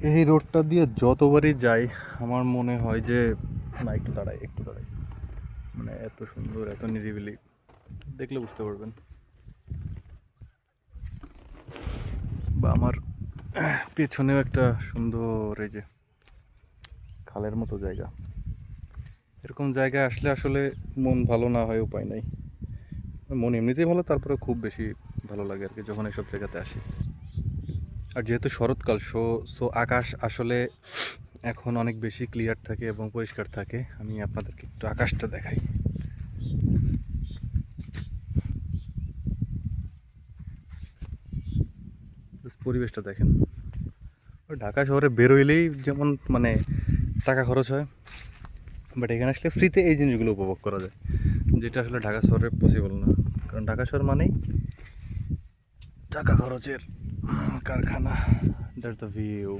এই রোডটা দিয়ে যতবারই যাই আমার মনে হয় যে না, একটু দাঁড়াই একটু দাঁড়াই, মানে এত সুন্দর, এত নিরিবিলি, দেখলে বুঝতে পারবেন। বা আমার পেছনেও একটা সুন্দর, এই যে খালের মতো জায়গা। এরকম জায়গায় আসলে আসলে মন ভালো না হয় উপায় নাই। মন এমনিতেই ভালো, তারপরে খুব বেশি ভালো লাগে আর কি যখন এইসব জায়গাতে আসি। আর যেহেতু শরৎকাল, সো সো আকাশ আসলে এখন অনেক বেশি ক্লিয়ার থাকে এবং পরিষ্কার থাকে। আমি আপনাদেরকে একটু আকাশটা দেখাই। Just পরিবেশটা দেখেন। ওই ঢাকা শহরে বেরোইলেই যেমন মানে টাকা খরচ হয়, বাট এখানে আসলে ফ্রিতে এই জিনিসগুলো উপভোগ করা যায়, যেটা আসলে ঢাকা শহরে পসিবল না। কারণ ঢাকা শহর মানেই টাকা খরচের কারখানা। That's the view.